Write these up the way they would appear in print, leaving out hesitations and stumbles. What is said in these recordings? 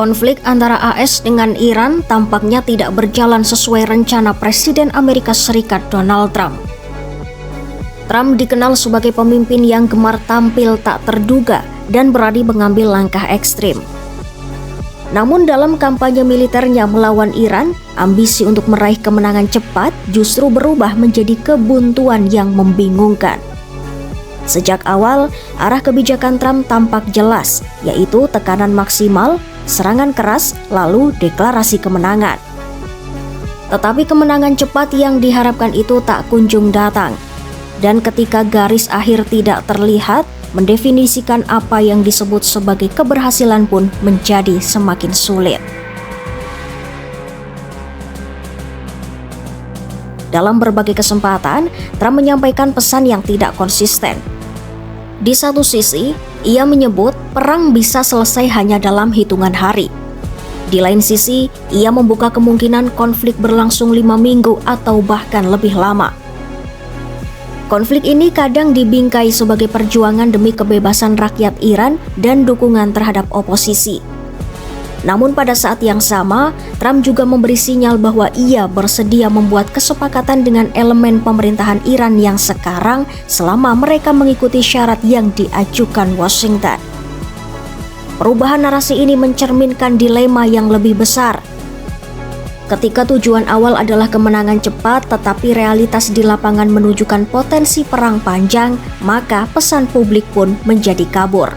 Konflik antara AS dengan Iran tampaknya tidak berjalan sesuai rencana Presiden Amerika Serikat Donald Trump. Trump dikenal sebagai pemimpin yang gemar tampil tak terduga dan berani mengambil langkah ekstrim. Namun dalam kampanye militernya melawan Iran, ambisi untuk meraih kemenangan cepat justru berubah menjadi kebuntuan yang membingungkan. Sejak awal, arah kebijakan Trump tampak jelas, yaitu tekanan maksimal, serangan keras, lalu deklarasi kemenangan. Tetapi kemenangan cepat yang diharapkan itu tak kunjung datang. Dan ketika garis akhir tidak terlihat, mendefinisikan apa yang disebut sebagai keberhasilan pun menjadi semakin sulit. Dalam berbagai kesempatan, Trump menyampaikan pesan yang tidak konsisten. Di satu sisi, ia menyebut perang bisa selesai hanya dalam hitungan hari. Di lain sisi, ia membuka kemungkinan konflik berlangsung 5 minggu atau bahkan lebih lama. Konflik ini kadang dibingkai sebagai perjuangan demi kebebasan rakyat Iran dan dukungan terhadap oposisi. Namun pada saat yang sama, Trump juga memberi sinyal bahwa ia bersedia membuat kesepakatan dengan elemen pemerintahan Iran yang sekarang selama mereka mengikuti syarat yang diajukan Washington. Perubahan narasi ini mencerminkan dilema yang lebih besar. Ketika tujuan awal adalah kemenangan cepat tetapi realitas di lapangan menunjukkan potensi perang panjang, maka pesan publik pun menjadi kabur.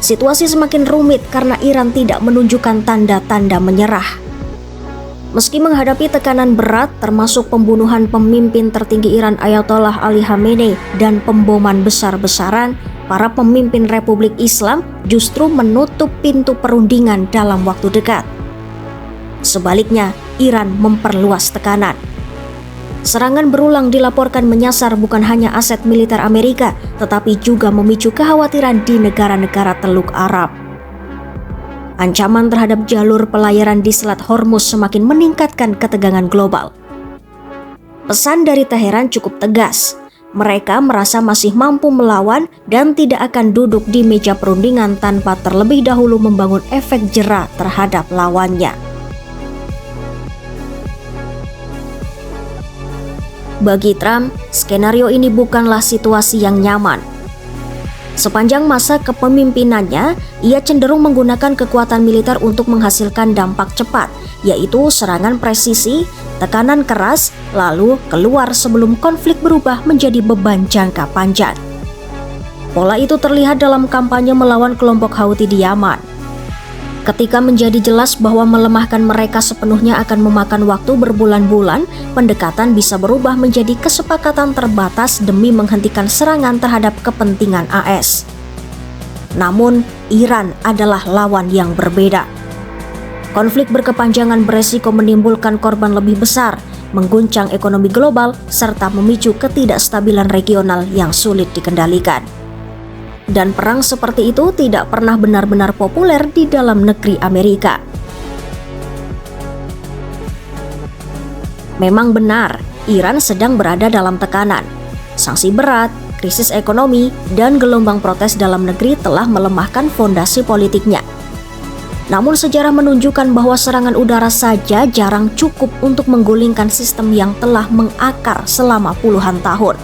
Situasi semakin rumit karena Iran tidak menunjukkan tanda-tanda menyerah. Meski menghadapi tekanan berat termasuk pembunuhan pemimpin tertinggi Iran Ayatollah Ali Khamenei dan pemboman besar-besaran, para pemimpin Republik Islam justru menutup pintu perundingan dalam waktu dekat. Sebaliknya, Iran memperluas tekanan. Serangan berulang dilaporkan menyasar bukan hanya aset militer Amerika, tetapi juga memicu kekhawatiran di negara-negara Teluk Arab. Ancaman terhadap jalur pelayaran di Selat Hormuz semakin meningkatkan ketegangan global. Pesan dari Teheran cukup tegas. Mereka merasa masih mampu melawan dan tidak akan duduk di meja perundingan tanpa terlebih dahulu membangun efek jera terhadap lawannya. Bagi Trump, skenario ini bukanlah situasi yang nyaman. Sepanjang masa kepemimpinannya, ia cenderung menggunakan kekuatan militer untuk menghasilkan dampak cepat, yaitu serangan presisi, tekanan keras, lalu keluar sebelum konflik berubah menjadi beban jangka panjang. Pola itu terlihat dalam kampanye melawan kelompok Houthi di Yaman. Ketika menjadi jelas bahwa melemahkan mereka sepenuhnya akan memakan waktu berbulan-bulan, pendekatan bisa berubah menjadi kesepakatan terbatas demi menghentikan serangan terhadap kepentingan AS. Namun, Iran adalah lawan yang berbeda. Konflik berkepanjangan beresiko menimbulkan korban lebih besar, mengguncang ekonomi global, serta memicu ketidakstabilan regional yang sulit dikendalikan. Dan perang seperti itu tidak pernah benar-benar populer di dalam negeri Amerika. Memang benar, Iran sedang berada dalam tekanan. Sanksi berat, krisis ekonomi, dan gelombang protes dalam negeri telah melemahkan fondasi politiknya. Namun sejarah menunjukkan bahwa serangan udara saja jarang cukup untuk menggulingkan sistem yang telah mengakar selama puluhan tahun.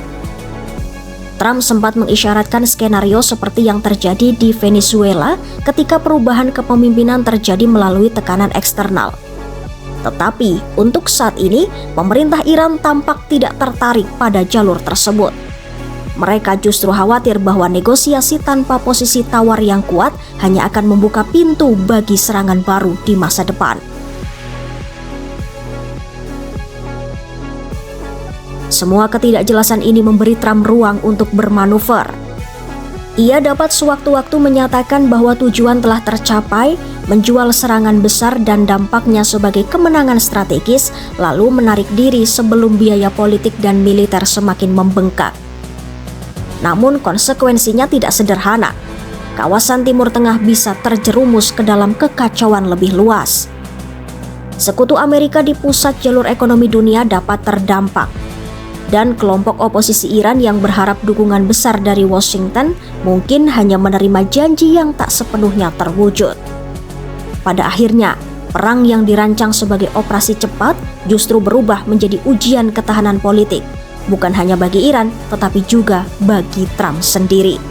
Trump sempat mengisyaratkan skenario seperti yang terjadi di Venezuela ketika perubahan kepemimpinan terjadi melalui tekanan eksternal. Tetapi untuk saat ini, pemerintah Iran tampak tidak tertarik pada jalur tersebut. Mereka justru khawatir bahwa negosiasi tanpa posisi tawar yang kuat hanya akan membuka pintu bagi serangan baru di masa depan. Semua ketidakjelasan ini memberi Trump ruang untuk bermanuver. Ia dapat sewaktu-waktu menyatakan bahwa tujuan telah tercapai, menjual serangan besar dan dampaknya sebagai kemenangan strategis, lalu menarik diri sebelum biaya politik dan militer semakin membengkak. Namun konsekuensinya tidak sederhana. Kawasan Timur Tengah bisa terjerumus ke dalam kekacauan lebih luas. Sekutu Amerika di pusat jalur ekonomi dunia dapat terdampak. dan kelompok oposisi Iran yang berharap dukungan besar dari Washington mungkin hanya menerima janji yang tak sepenuhnya terwujud. Pada akhirnya, perang yang dirancang sebagai operasi cepat justru berubah menjadi ujian ketahanan politik, bukan hanya bagi Iran, tetapi juga bagi Trump sendiri.